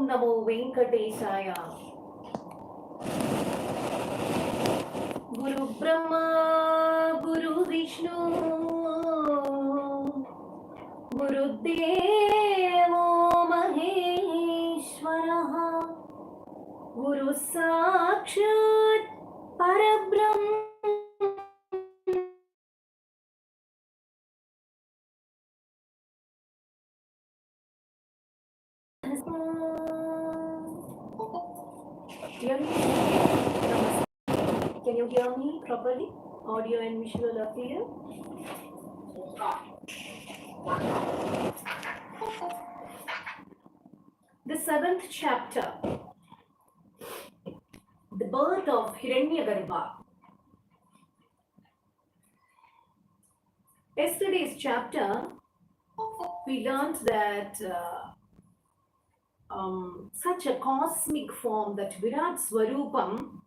Namo Venkatesaya. Guru Brahma, Guru Vishnu, Guru Devo Maheshwaraha, Guru Sakshat Parabrahma. Can you hear me properly? Audio and visual appear. The 7th chapter, the birth of Hiranyagarbha. Yesterday's chapter, we learned that such a cosmic form, that Virat Swarupam,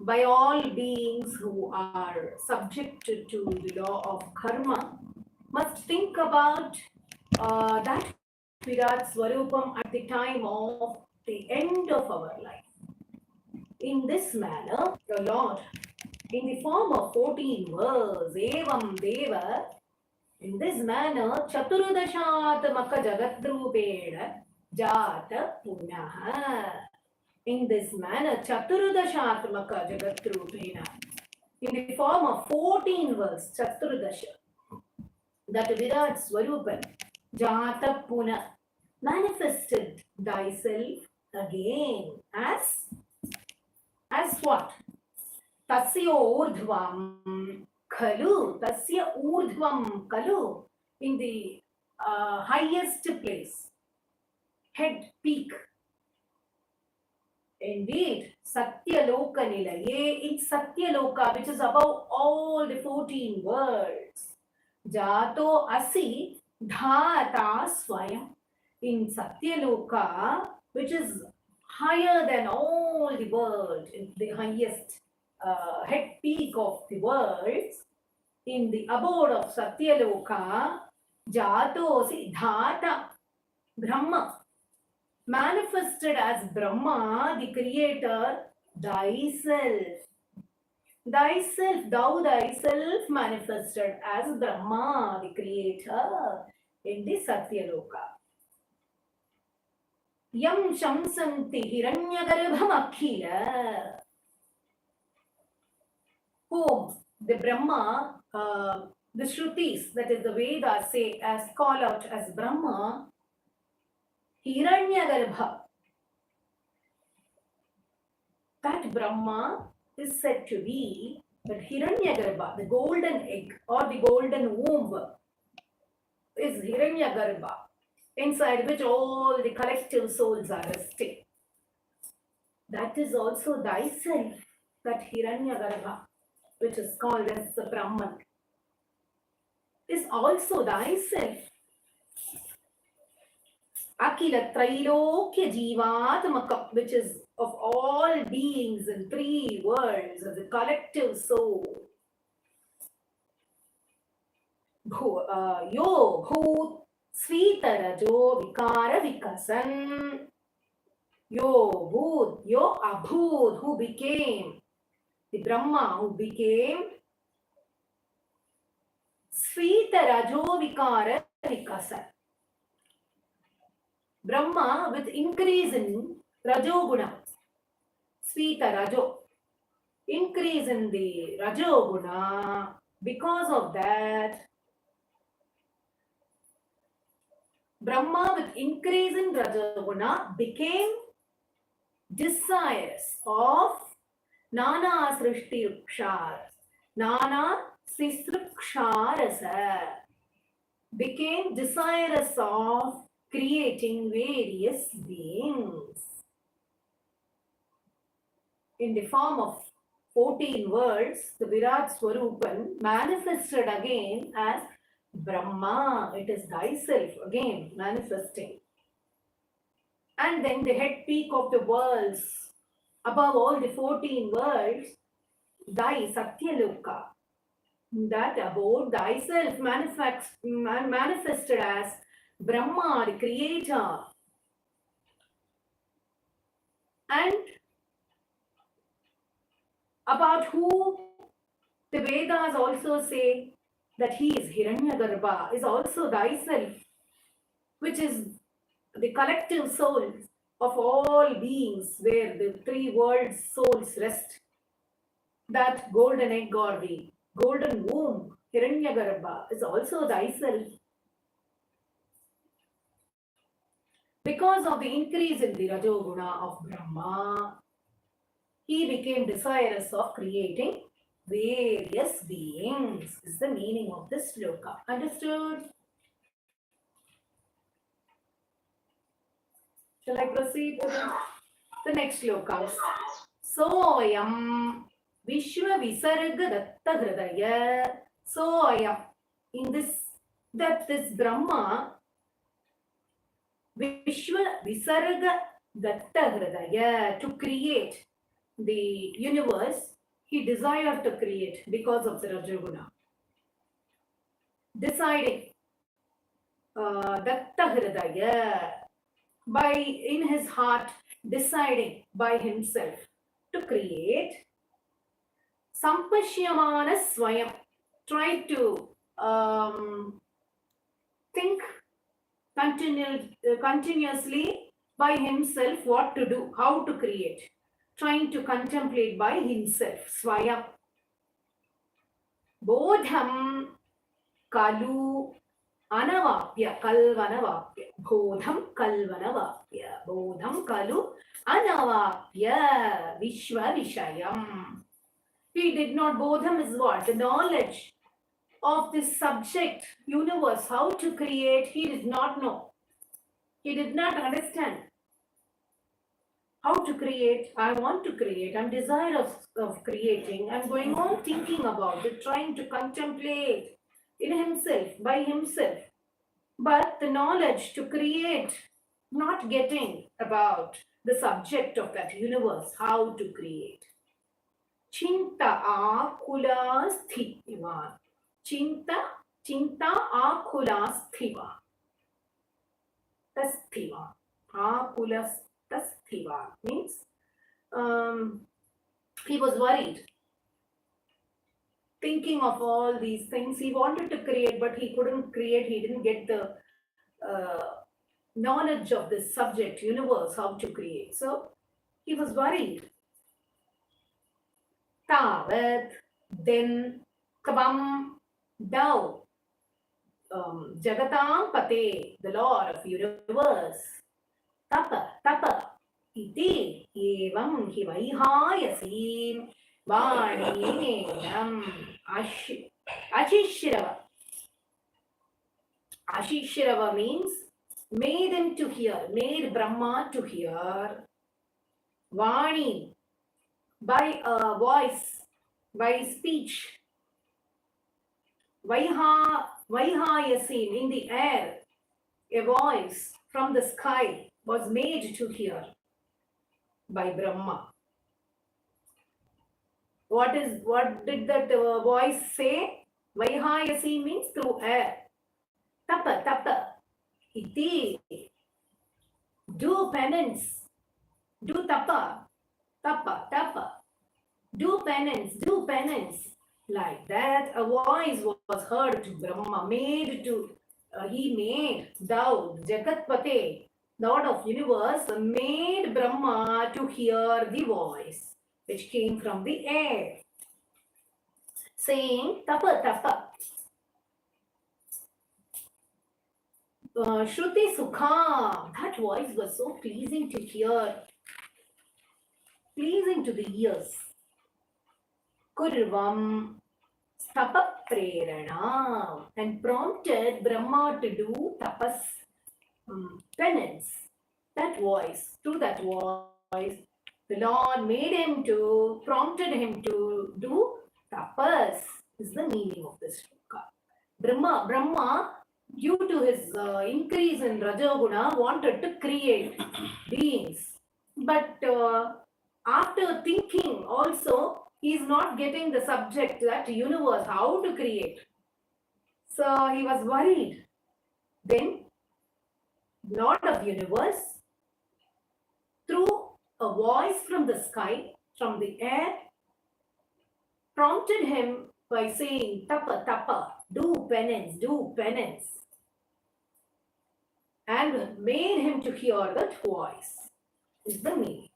by all beings who are subjected to the law of karma, must think about that Virat Swarupam at the time of the end of our life. In this manner, the Lord, in the form of 14 words, Evam Deva, in this manner, Chaturudashatmaka Jagadrupeda Jata Punaha. In this manner, Chaturudashatmaka Jagatrupena, in the form of 14 words, Chaturudasha, that Virat Swarupan, Jata Puna, manifested thyself again as what? Tasya urdhvam kalu, tasya urdhvam kalu, in the highest place, head peak. Indeed, Satyaloka Nilaye, in Satyaloka, which is above all the 14 words. Jato Asi Dhata Swayam, in Satyaloka, which is higher than all the world, in the highest head peak of the worlds, in the abode of Satyaloka, Jato Asi Dhata Brahma, manifested as Brahma, the creator, thyself. Thyself, thou thyself manifested as Brahma, the creator, in the Satyaloka. Yam Shamsanti Hiranyagarbham Akhila, whom the Brahma, the Shrutis, that is the Vedas, say as call out as Brahma, Hiranyagarbha. That Brahma is said to be that Hiranyagarbha, the golden egg or the golden womb, is Hiranyagarbha, inside which all the collective souls are resting. That is also thyself, that Hiranyagarbha, which is called as the Brahman, is also thyself. Akila Trailokya Jivatmaka, which is of all beings in 3 worlds of the collective soul. Yo Bhut Sritarajo Vikara Vikasan. Yo Bhut, Yo Abhut, who became the Brahma, who became Sritarajo Vikara Vikasan. Brahma with increase in Rajoguna, Svita Rajo, increase in the Rajoguna. Because of that, Brahma with increase in Rajoguna became desirous of Nana Srishtirukshar, Nana Sristruksharasa, became desirous of creating various beings. In the form of 14 words, the Virat Swarupan manifested again as Brahma. It is thyself again manifesting. And then the head peak of the worlds, above all the 14 worlds, thy Satyaloka, that abode thyself manifested as Brahma, the creator. And about who the Vedas also say that he is Hiranyagarbha, is also thyself, which is the collective soul of all beings, where the three worlds' souls rest. That golden egg or the golden womb, Hiranyagarbha, is also thyself. Because of the increase in the Rajoguna of Brahma, he became desirous of creating various beings, is the meaning of this shloka. Understood? Shall I proceed to the next shloka? Soyam Vishwa Visarga Datta Hridaya. Soyam. In this, that this Brahma, Vishwa Visarga Datta Hridaya, to create the universe, he desired to create because of the Rajaguna. Deciding Datta Hridaya, by in his heart, deciding by himself to create. Sampashyamana Swayam, try to think continuously by himself what to do, how to create, trying to contemplate by himself. Swayam. Bodham Kalu Anavapya, Kalvanavapya. Bodham Kalvanavapya. Bodham Kalu Anavapya. Vishwa Vishayam. He did not, Bodham is what? The knowledge of this subject, universe, how to create, he did not know. He did not understand how to create. I want to create. I'm desirous of creating. I'm going on thinking about it, trying to contemplate in himself, by himself. But the knowledge to create, not getting about the subject of that universe, how to create. Chinta akula sthiva. Chinta akula sthiva. Tastiva. Akula tastiva means he was worried, thinking of all these things. He wanted to create, but he couldn't create. He didn't get the knowledge of this subject, universe, how to create. So he was worried. Tavat, then Tvam, thou, Jagatam Pate, the Lord of universe. Tapa, iti, evam hi vaihayasim, vaninenam, ashishirava. Ashishirava means made him to hear, made Brahma to hear. Vani, by a voice, by speech. Vaihayasim, in the air, a voice from the sky was made to hear by Brahma. What did that voice say? Vaihayasi means through air. Tapa, iti. Do penance. Do tapa. Do penance. Like that, a voice was heard to Brahma, he made thou, Jagatpate, Lord of universe, made Brahma to hear the voice which came from the air, saying tapa. Shruti Sukha, that voice was so pleasing to hear, pleasing to the ears. Kurvam Tapaprerana, and prompted Brahma to do tapas, penance. That voice, through that voice, the Lord prompted him to do tapas, is the meaning of this shloka. Brahma, due to his increase in Rajoguna, wanted to create beings. But after thinking also, he is not getting the subject, that universe, how to create. So he was worried. Then, Lord of universe, through a a voice from the sky, from the air, prompted him by saying, Tapa, Tapa, do penance, and made him to hear that voice. Is the meaning.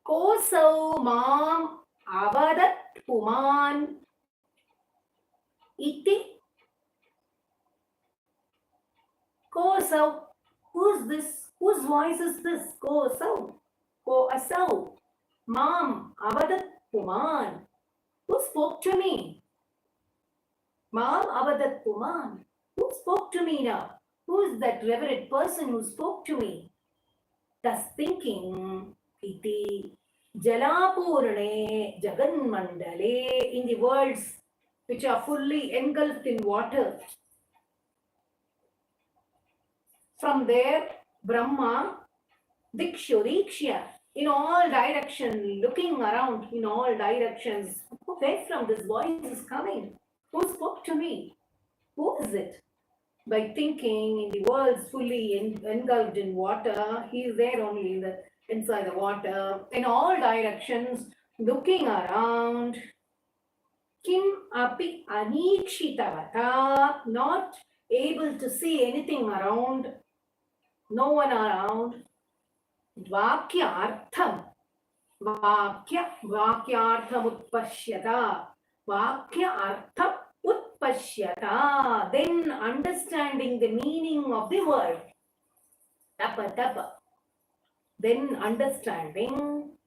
Kosau mam avadat puman iti. Kosau. Who's this? Whose voice is this? Kosau. Kosau. Mam avadat puman. Who spoke to me? Mam avadat puman. Who spoke to me now? Who is that reverend person who spoke to me? Thus thinking, iti jalapurane jaganmandale, in the worlds which are fully engulfed in water. From there, Brahma, dikshu, dikshya, in all directions, looking around in all directions, where from this voice is coming? Who spoke to me? Who is it? By thinking in the worlds fully engulfed in water, he is there only inside the water, in all directions, looking around. Kim api anikshitavata, not able to see anything around, no one around. Vakyartham, vakyartham utpashyata, vakyartham utpashyata, then understanding the meaning of the word. Tapa, tapa. Then understanding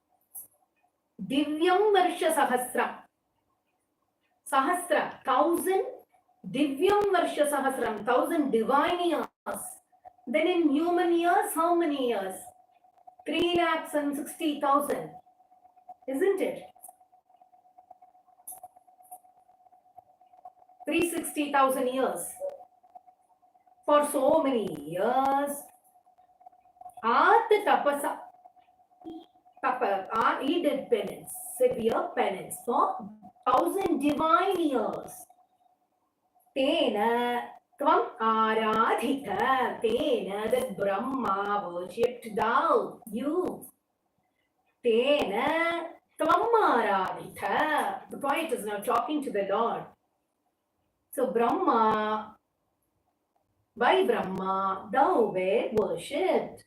Divyam Varsha Sahasram. Sahasra, 1,000. Divyam Varsha Sahasram, 1,000 divine years. Then in human years, how many years? 3,60,000. Isn't it? 360,000 years. For so many years, Artha Tapasa, he did penance, severe penance for 1,000 divine years. Tena Tvam Aradhita, Tena, that Brahma worshipped thou, you. Tena Tvam Aradhita. The poet is now talking to the Lord. So Brahma, by Brahma, thou were worshipped.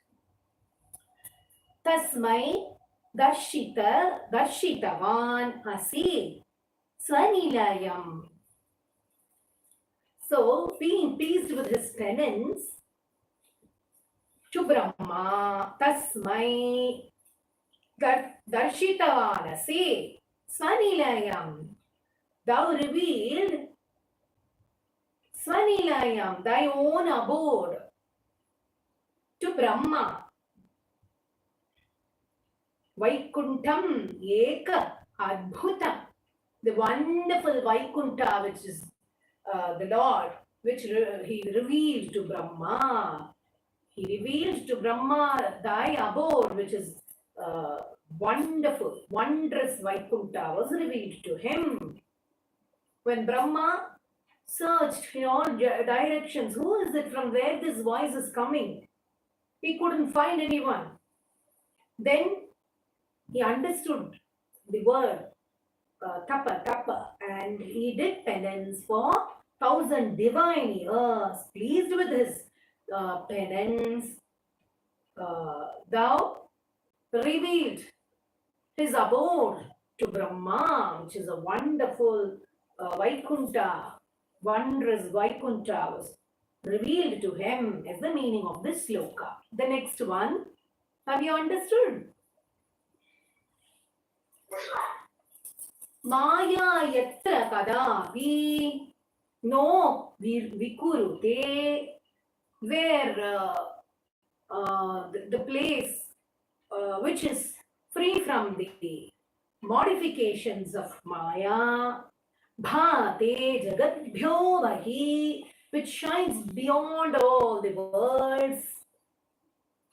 Tasmai Darshitavan Asi Swanilayam. So, being pleased with his penance, to Brahma, Tasmai Darshitavan Asi Swanilayam. Thou revealed Swanilayam, thy own abode, to Brahma. Vaikuntham Eka Adbhutam, the wonderful Vaikunta, which is the Lord, which he revealed to Brahma. He revealed to Brahma thy abode, which is wonderful, wondrous Vaikunta, was revealed to him. When Brahma searched in all directions, who is it, from where this voice is coming? He couldn't find anyone. Then he understood the word tapa, tapa, and he did penance for 1,000 divine years. Pleased with his penance, thou revealed his abode to Brahma, which is a wonderful Vaikunta, wondrous Vaikunta was revealed to him, is the meaning of this sloka. The next one, have you understood? Maya yatra kadapi no vikurute, where the place which is free from the modifications of Maya, bhate jagatbhyo vahi, which shines beyond all the worlds,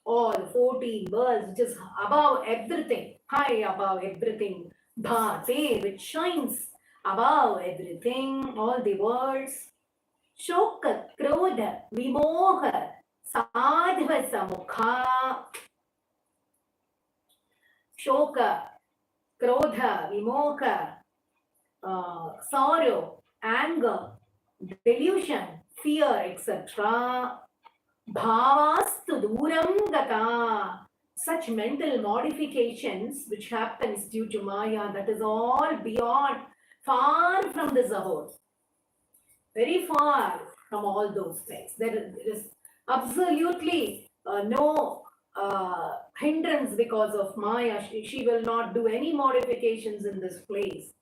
all 14 worlds, which is above everything, high above everything. Bhate, which shines above everything, all the worlds. Shoka, Krodha, Vimoha, Sadhva Samukha. shoka, krodha, vimoka, sorrow, anger, delusion, fear, etc. Bhavastu duram gata. Such mental modifications which happens due to Maya, that is all beyond, far from this abode. Very far from all those things. There is absolutely no hindrance because of Maya. She will not do any modifications in this place.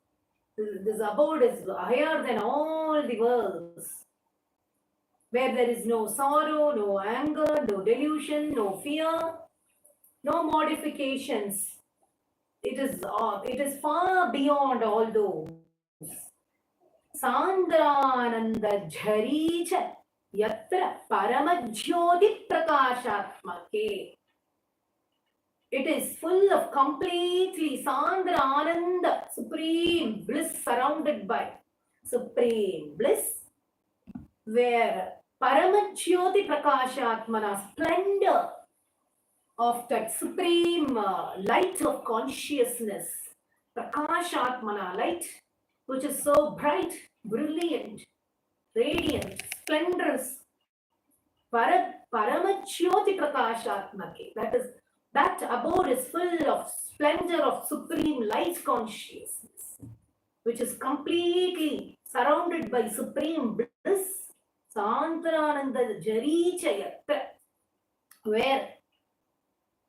This abode is higher than all the worlds, where there is no sorrow, no anger, no delusion, no fear, no modifications. It is far beyond all those. Sandrananda Jharicha Yatra Paramajyoti Prakashatmake. It is full of completely Sandra Ananda, supreme bliss, surrounded by supreme bliss, where Paramajyoti Prakashatmana, splendor of that supreme light of consciousness, Prakashatmana, light, which is so bright, brilliant, radiant, splendorous. Paramajyoti Prakashatmake. That abode is full of splendor of supreme light consciousness, which is completely surrounded by supreme bliss. Santrananda Jarichayatra, where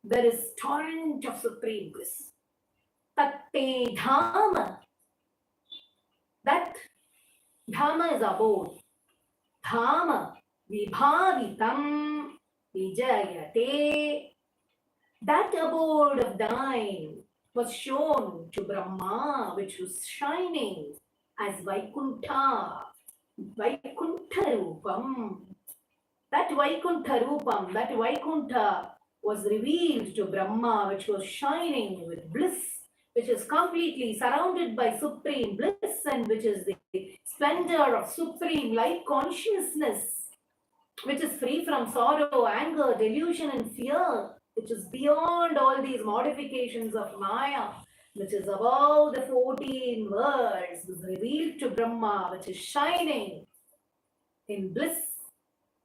there is torrent of supreme bliss. Tatte Dhama. That Dhama is abode. Dhama Vibhavitam Vijayate. That abode of thine was shown to Brahma, which was shining as Vaikuntha. Vaikuntha Rupam. That Vaikuntha Rupam, that Vaikuntha was revealed to Brahma, which was shining with bliss, which is completely surrounded by supreme bliss, and which is the splendor of supreme light consciousness, which is free from sorrow, anger, delusion, and fear, which is beyond all these modifications of Maya, which is above the 14 worlds, was revealed to Brahma, which is shining in bliss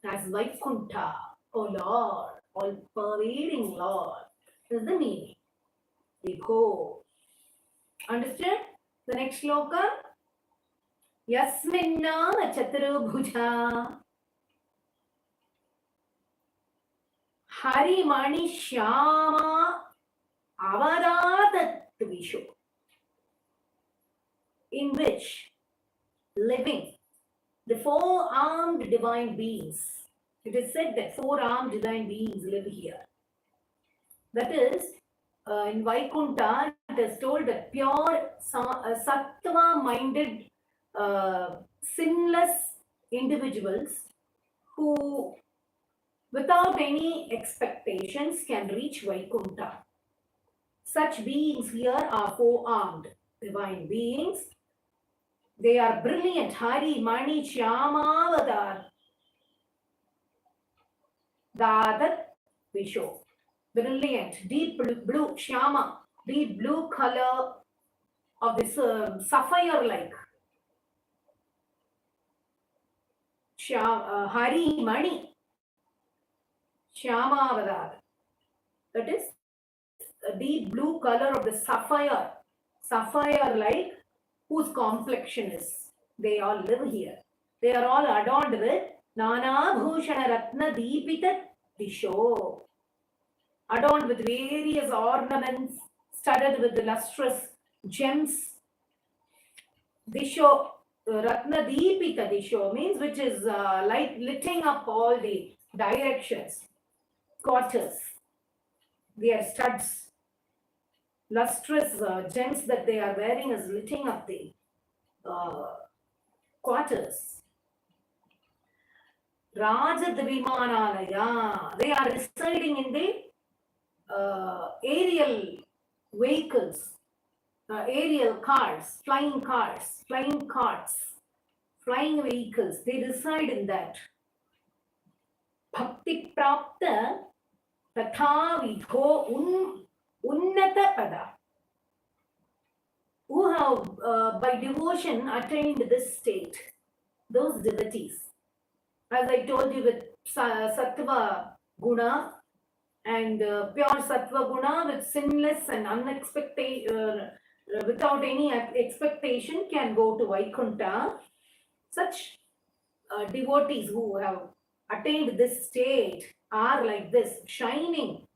as Vaikuntha, O Lord, all-pervading Lord. This is the meaning. We go. Understood? The next shloka. Yasminnama chaturubhuja Harimani Shyama Avadatatvisho, in which living the four-armed divine beings. It is said that four-armed divine beings live here. That is, in Vaikuntha, it is told that pure sattva-minded, sinless individuals who, without any expectations, can reach Vaikuntha. Such beings here are four-armed divine beings. They are brilliant. Hari, Mani, Shyamavadar, Dadat, Visho. Brilliant, deep blue, Shyama, deep blue color of this sapphire-like. Hari, Mani, Shyamavadar. That is a deep blue color of the sapphire-like, whose complexion is. They all live here. They are all adorned with Nana Bhushana Ratna Deepita Disho, adorned with various ornaments, studded with the lustrous gems. Disho, Ratna Deepita Disho means which is lighting up all the directions, quarters. They are studs. Lustrous gems that they are wearing is lighting up the quarters. Rajadvimanalaya. They are residing in the aerial vehicles, aerial cars, flying carts, flying vehicles. They reside in that. Bhakti prapta tatha vidho Unnata Pada, who have by devotion attained this state, those devotees. As I told you, with Sattva Guna and pure Sattva Guna with sinless and unexpected, without any expectation, can go to Vaikuntha. Such devotees who have attained this state are like this, shining.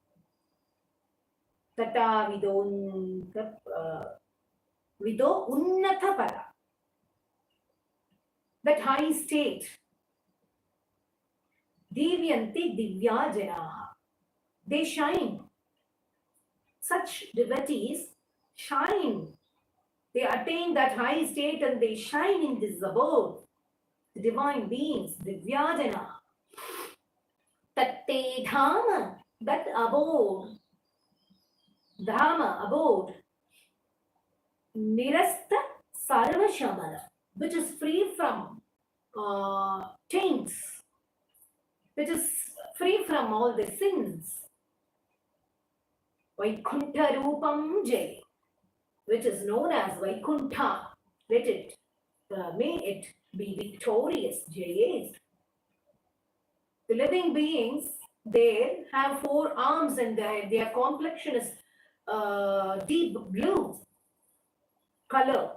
Tata vido unnata pada. That high state. Divyanti divya janaha. They shine. Such devotees shine. They attain that high state and they shine in this abode. The divine beings, divya janaha. Tatte dhama, that abode. Dharma, abode, nirasta sarva shamana, which is free from taints, which is free from all the sins. Vaikuntha Rupam Jai, which is known as Vaikuntha. Let it, may it be victorious, Jayes. The living beings there have 4 arms and their complexion is deep blue color,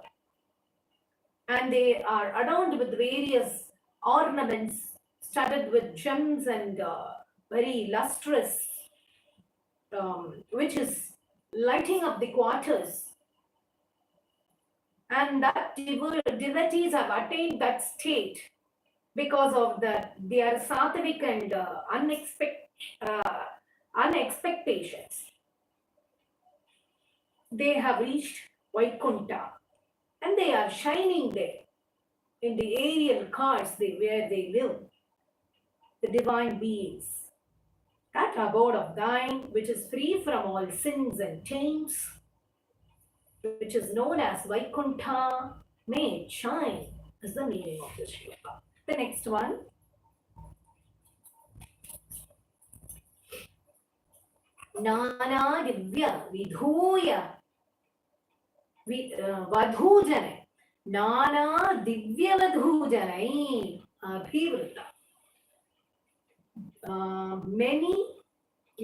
and they are adorned with various ornaments studded with gems and very lustrous, which is lighting up the quarters. And that devotees have attained that state because of that their sattvic and unexpectations. They have reached Vaikuntha and they are shining there in the aerial cars where they live, the divine beings. That abode of thine, which is free from all sins and taints, which is known as Vaikuntha, may it shine, is the meaning of this shloka. The next one. Nana divya vidhuya vadhujane. Nana divya vadhujanai abhivrita. Many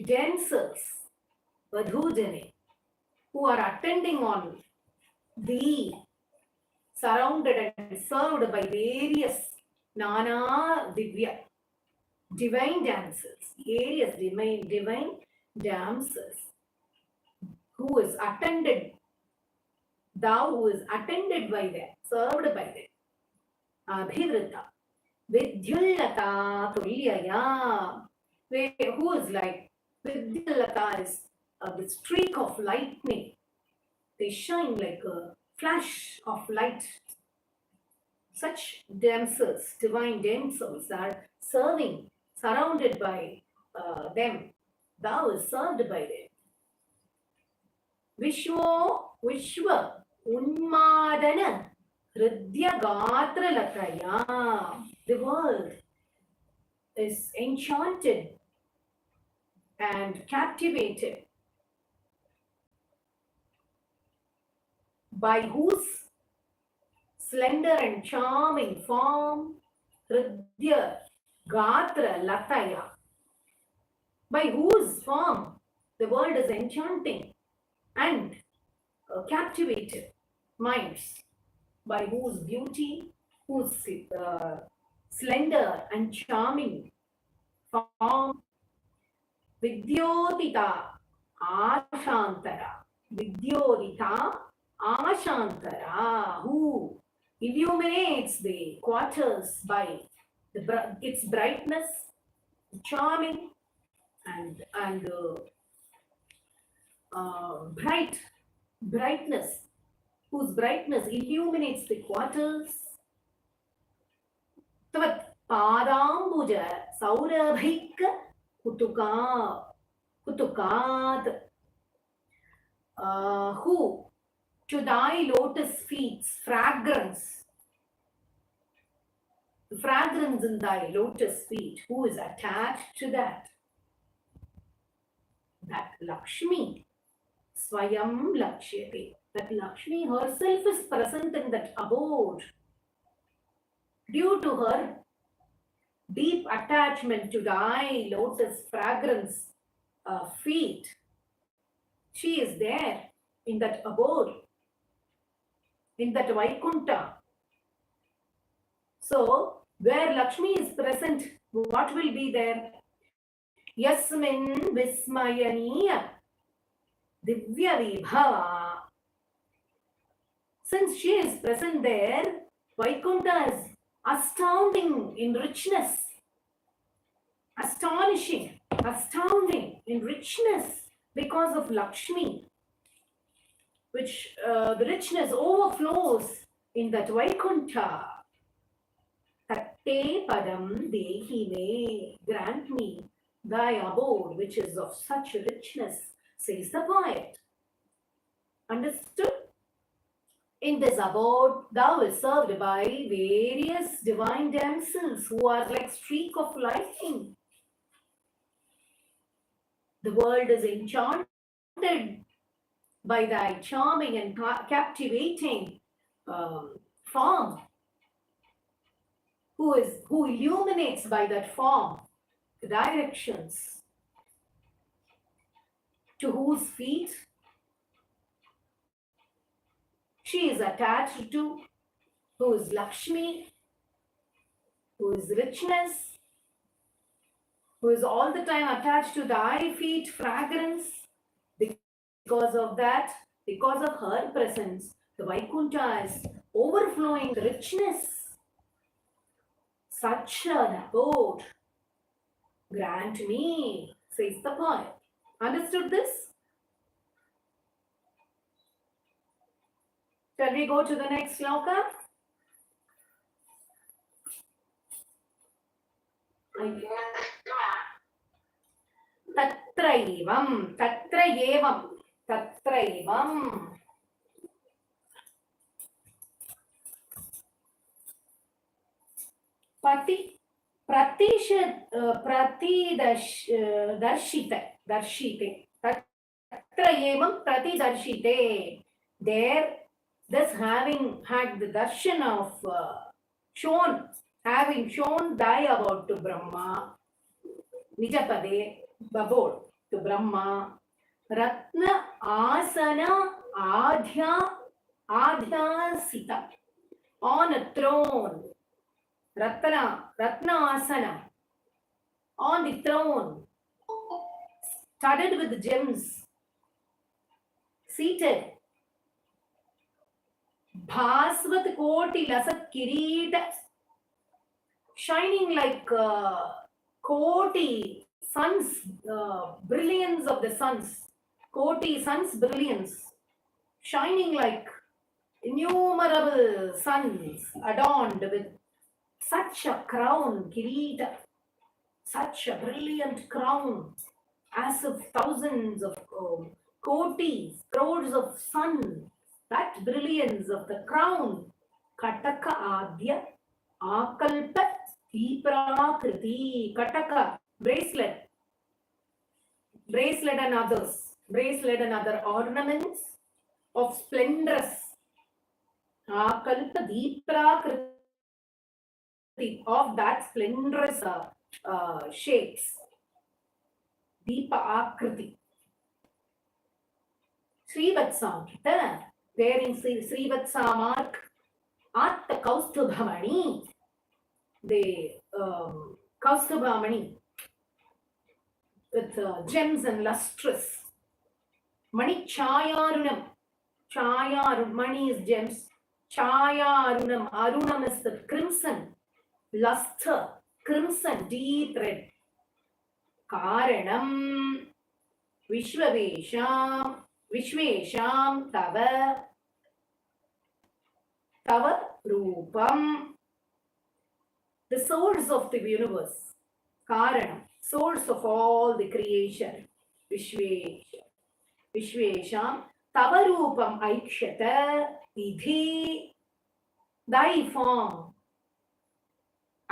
dancers, vadhujane, who are attending on thee, surrounded and served by various Nana divya, divine dancers, various divine dancers, who is attended, thou who is attended by them, served by them. Abhivrita, Vidyullata Tulyaya, who is like, Vidyullata is the streak of lightning. They shine like a flash of light. Such dancers, divine dancers, are serving, surrounded by them. Thou is served by them. Vishwa Unmadana Hridya Gatra Lataya. The world is enchanted and captivated by whose slender and charming form, Hridya Gatra Lataya, by whose form the world is enchanting and captivated minds, by whose beauty, whose slender and charming form, Vidyodita Ashantara, Vidyodita Ashantara, who illuminates the quarters by its brightness, charming and brightness, whose brightness illuminates the quarters. Tavat Padambuja Saurabhika Kutukad, who to thy lotus feet fragrance, the fragrance in thy lotus feet, who is attached to that Lakshmi, Swayam Lakshyate. That Lakshmi herself is present in that abode due to her deep attachment to the eye, lotus, fragrance, feet. She is there in that abode, in that Vaikunta. So, where Lakshmi is present, what will be there? Yasmin Vismayanīyam Divya Vibhava. Since she is present there, Vaikunta is astounding in richness, astonishing, astounding in richness because of Lakshmi, which the richness overflows in that Vaikunta. Tatte Padam Dehi Me, grant me thy abode, which is of such richness, says the poet. Understood? In this abode, thou is served by various divine damsels who are like streak of lightning. The world is enchanted by thy charming and captivating form, who illuminates by that form the directions, to whose feet she is attached to, who is Lakshmi, who is richness, who is all the time attached to thy feet, fragrance. Because of that, because of her presence, the Vaikunta is overflowing richness. Such an abode grant me, says the poet. Understood this? Shall we go to the next sloka? Tatraivam, tatrayevam, tatraivam. Darshite. Tatrayevam pratidarshite. There, thus having had the darshan of having shown thy about to Brahma, Nijapade, abode to Brahma, Ratna Asana Adhya Sita, on a throne, Ratna Asana, on the throne, studded with gems, seated, Bhasvat Koti Lasat Kirita, shining like Koti suns, brilliance of the suns, Koti suns brilliance, shining like innumerable suns adorned with such a crown, Kirita, such a brilliant crown, as if thousands of kotis, crores of sun, that brilliance of the crown, Kataka Adya, Akalpa, Tiprakriti, Kataka, bracelet and other ornaments of splendorous, Akalpa, Tiprakriti, of that splendorous shapes, Deepa Akriti. Srivatsamrita, there in Srivatsa mark, Atta Kaustubhamani, the Kaustubhamani with gems and lustrous. Mani Chayarunam, Mani is gems, Chayarunam, Arunam is the crimson, luster, crimson, deep red. Karanam, Vishvesham, Tava Rupam, the source of the universe, Karanam, source of all the creation, Vishvesham, Tava Rupam Aikshata, Vidhi, thy form.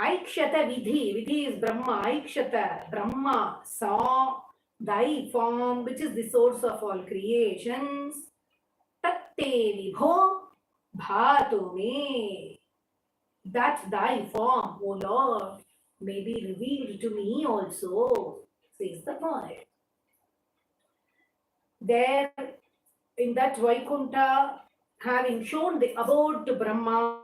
Aikshata Vidhi is Brahma, Aikshata, Brahma saw thy form, which is the source of all creations, tatte vibho bhatu me, that thy form, O Lord, may be revealed to me also, says the poet. There, in that Vaikunta, having shown the abode to Brahma,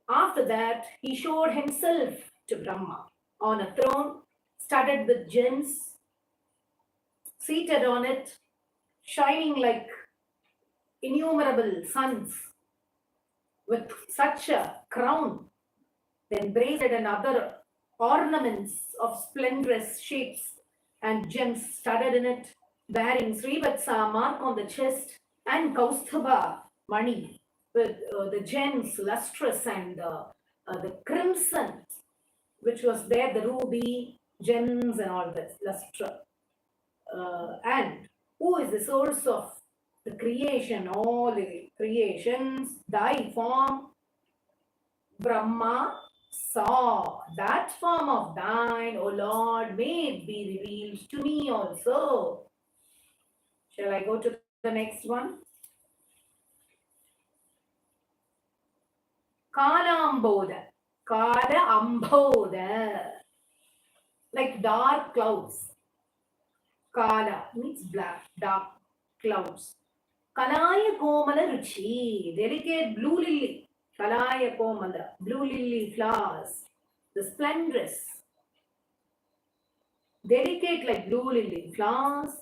after that, he showed himself to Brahma on a throne studded with gems, seated on it, shining like innumerable suns, with such a crown, then bracelet and other ornaments of splendorous shapes and gems studded in it, bearing Srivatsa mark on the chest and Kaustubha Mani with the gems lustrous and the crimson, which was there, the ruby, gems and all that lustre. And who is the source of the creation, all the creations, thy form, Brahma saw that form of thine, O Lord, may it be revealed to me also. Shall I go to the next one? Kalambodha. Kala Ambodha. Like dark clouds. Kala means black, dark clouds. Kalaya Komala Ruchi. Delicate blue lily. Kalaya Komala. Blue lily flowers. The splendorous. Delicate like blue lily flowers.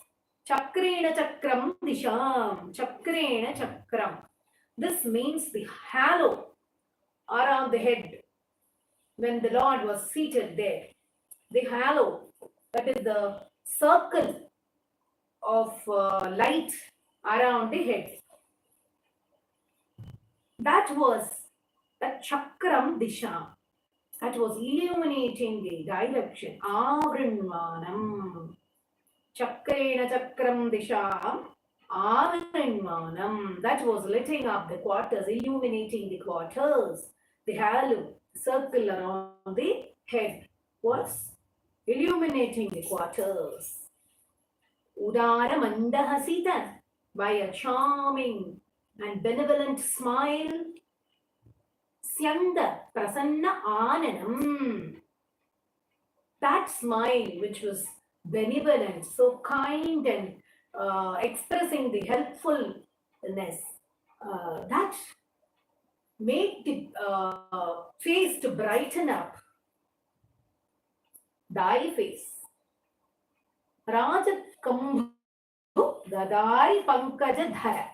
Chakrena Chakram Disham. Chakrena Chakram. This means the halo around the head when the Lord was seated there. The halo, that is the circle of light around the head. That was the Chakram Disha. That was illuminating the direction. Avrinmanam. Chakrena Chakram Disham. Avrinmanam. That was lighting up the quarters, illuminating the quarters. The halo, circle around the head was illuminating the quarters. Udara Mandahasita, by a charming and benevolent smile. Syanda Prasanna Ananam. That smile which was benevolent, so kind and expressing the helpfulness, that made the face to brighten up. Thy face. Rajat Kambhu Gadai Pankaja Dhara.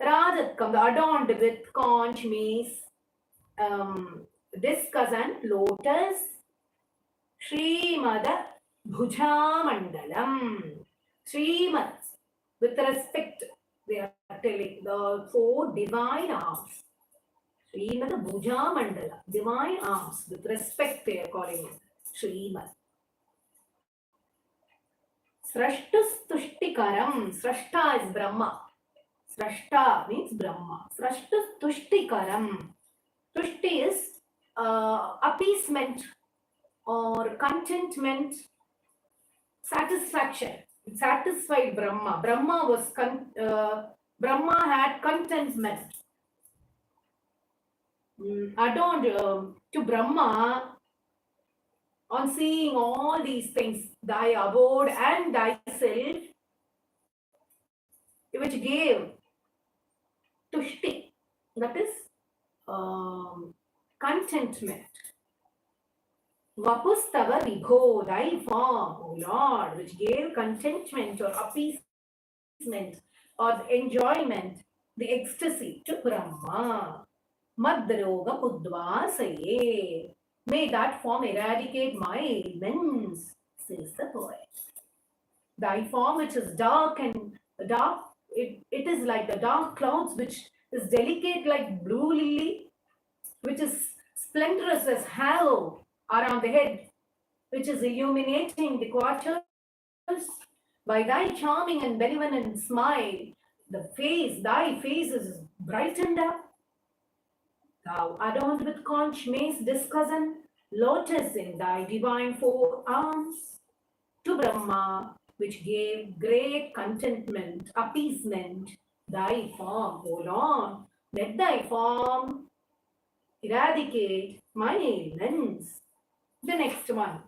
Rajat Kambhu, adorned with conch, mace, discus and lotus. Sreemada Bhujamandalam. Sreemad, with respect, they are telling the four divine arms. Sreemada Bhujamandala, divine arms, with respect they are calling it. Sreemad. Srashtustushtikaram. Srashta is Brahma. Srashta means Brahma. Srashtustushtikaram. Tushti is appeasement or contentment, satisfaction. It satisfied Brahma. Brahma had contentment. Adorned to Brahma on seeing all these things, thy abode and thyself, which gave tushti, that is contentment. Vapustava Vibho, thy form, O Lord, which gave contentment or appeasement or enjoyment, the ecstasy to Brahma. Madroga Pudvasaye. May that form eradicate my ailments, says the poet. Thy form, which is dark and dark, it is like the dark clouds, which is delicate like blue lily, which is splendorous as halo around the head, which is illuminating the quarters. By thy charming and benevolent smile, thy face is brightened up. Thou adorned with conch, mace, discus and lotus in thy divine four arms. to Brahma, which gave great contentment, appeasement, thy form, O Lord, let thy form eradicate my ailments. The next one.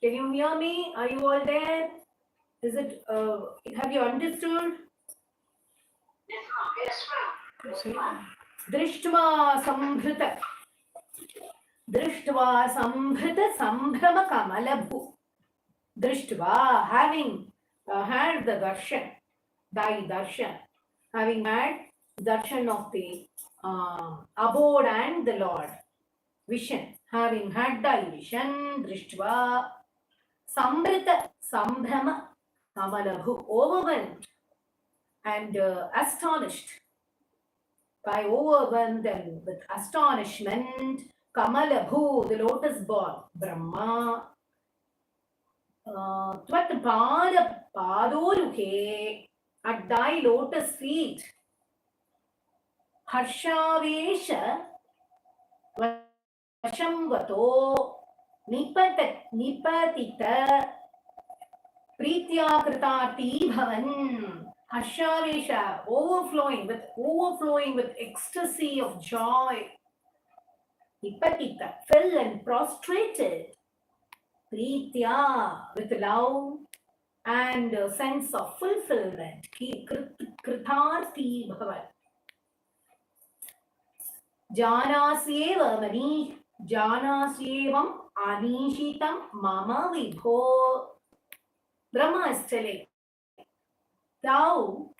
Can you hear me? Are you all there? Is it, have you understood? Yes, ma'am. Drishtva sambhrita. Drishtva sambhrita sambhrama kamalabhu. Drishtva, having had the darshan, thy darshan, having had darshan of the abode and the Lord, vision, having had thy vision, Drishtva, Sambrita, Sambhrama, Kamalabhu, overwhelmed and astonished, by overwhelmed and with astonishment, Kamalabhu, the lotus ball, Brahma, Tvat Pada Padoluke, at thy lotus feet, Harshavesha Vashamvato Nipatita Pritya Kritarti Bhavan. Harshavesha, overflowing with ecstasy of joy. Nipatita, fell and prostrated. Pritya, with love and a sense of fulfillment. Kritarti Bhavan. Janasyevam anishitam mama vibho. Brahma is telling, thou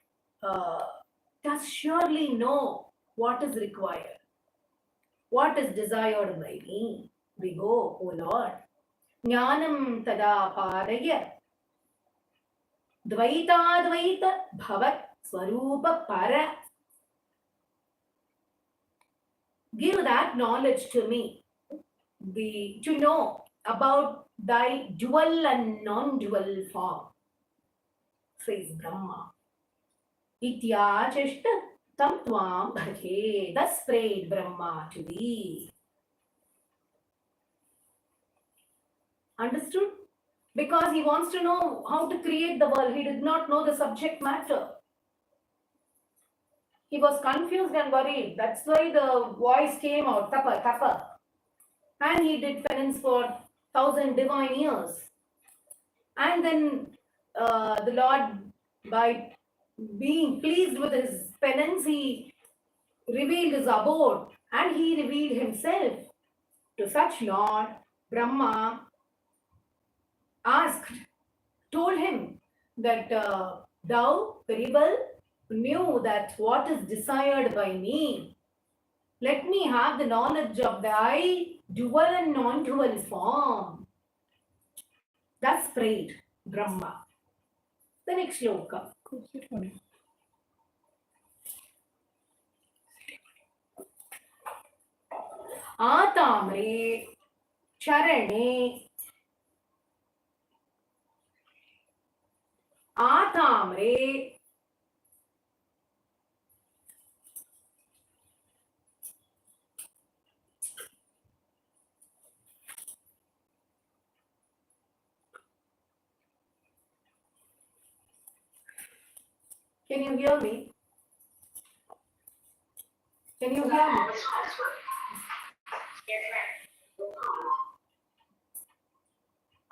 dost surely know what is required, what is desired by me. Vibho, O Lord. Jnanam tada paraya. Dvaita dvaita bhavat swarupa para. Give that knowledge to me, to know about thy dual and non-dual form, says Brahma. Ityachishta tam tvam bhake. Thus prayed Brahma to thee. Understood? Because he wants to know how to create the world. He did not know the subject matter. He was confused and worried. That's why the voice came out, tapa, tapa. And he did penance for 1,000 divine years. And then the Lord, by being pleased with his penance, he revealed his abode and he revealed himself to such Lord. Brahma told him that thou very well knew that what is desired by me. Let me have the knowledge of thy dual and non-dual form. Thus prayed Brahma. The next shloka. Atamre charane Atamre Can you hear me? Can you hear me?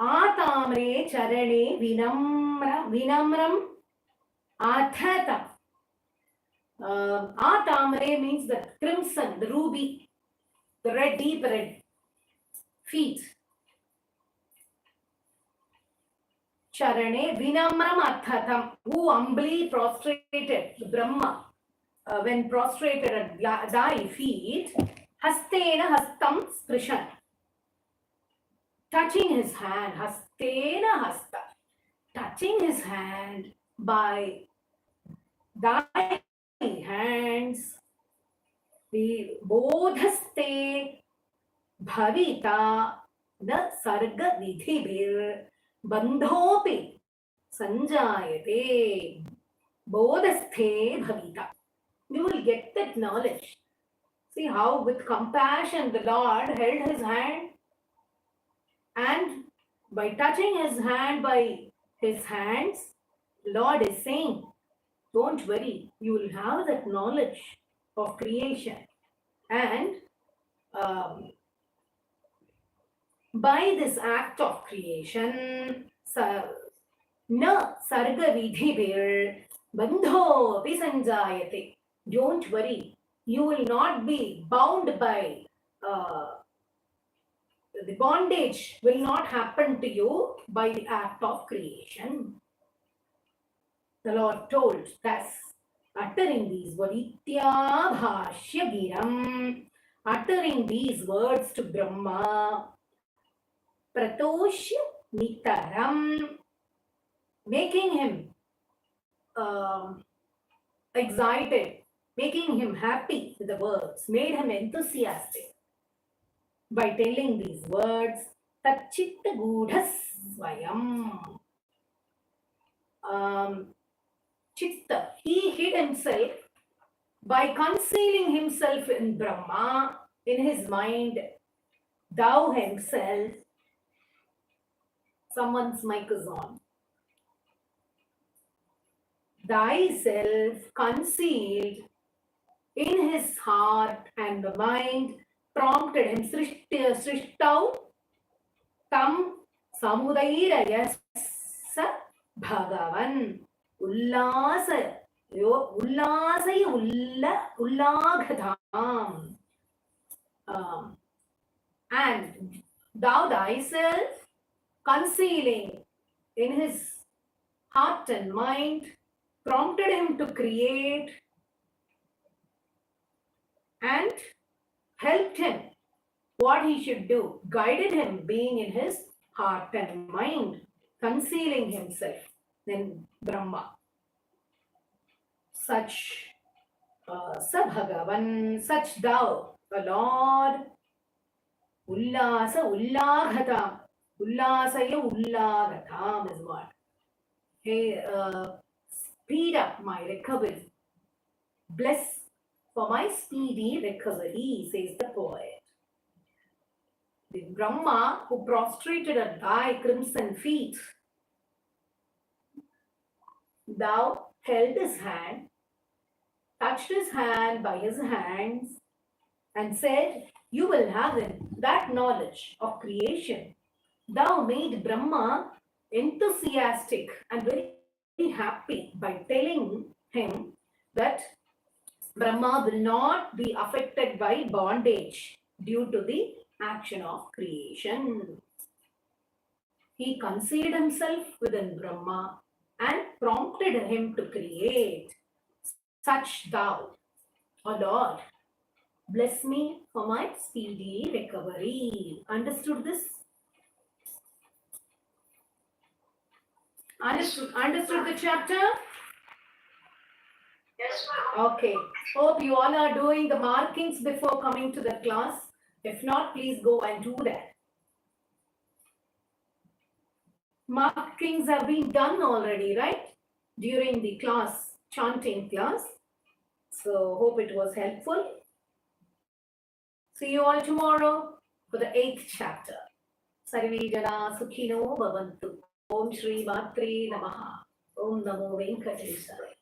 Atamre charane vinamram athata. Atamre means the crimson, the ruby, the red, deep red feet. Charane vinamram athatam, who humbly prostrated Brahma, when prostrated at thy feet, hastena hastam sprishan, touching his hand, hastena hasta, touching his hand by thy hands, the bodhaste bhavita na sarga vidhibir bandhopi sanjayate. Bodhasthe bhavita. You will get that knowledge. See how with compassion the Lord held his hand and By touching his hand by his hands, Lord is saying, don't worry, you will have that knowledge of creation. And by this act of creation, na sarga vidhibir bandho api sanjayate. Don't worry, you will not be bound by the bondage will not happen to you by the act of creation. The Lord told, thus, uttering these Vaditya Bhashya Giram, uttering these words to Brahma, Pratoshya Nitaram, making him excited, making him happy with the words, made him enthusiastic by telling these words, Tachitta Gudhas Svayam. Chitta, he hid himself by concealing himself in Brahma, in his mind, thou himself. Someone's mic is on. Thyself concealed in his heart and the mind prompted him. Srishtau tam samudairayasa bhagavan ullasa ullasai ullaghatam. And thou thyself concealing in his heart and mind prompted him to create and helped him what he should do, guided him being in his heart and mind, concealing himself in Brahma. Such Sabhagavan, such thou, the Lord, Ullasa Ullaghatam, Ullasaya Ullaghatam is what? Hey, speed up my recovery. Bless for my speedy recovery, says the poet. The Brahma, who prostrated at thy crimson feet, thou held his hand, touched his hand by his hands, and said, you will have that knowledge of creation. Thou made Brahma enthusiastic and very happy by telling him that Brahma will not be affected by bondage due to the action of creation. He concealed himself within Brahma and prompted him to create. Such thou, O Lord, bless me for my speedy recovery. Understood this? Understood the chapter? Yes, ma'am. Okay. Hope you all are doing the markings before coming to the class. If not, please go and do that. Markings have been done already, right? During the class, chanting class. So, hope it was helpful. See you all tomorrow for the 8th chapter. Sarve jana sukhino bhavantu. Om Sree Mathrey Namaha. Om Namo Venkatesaya.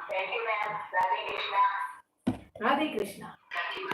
Thank you, ma'am. Radhe Krishna. Radhe Krishna. Thank you.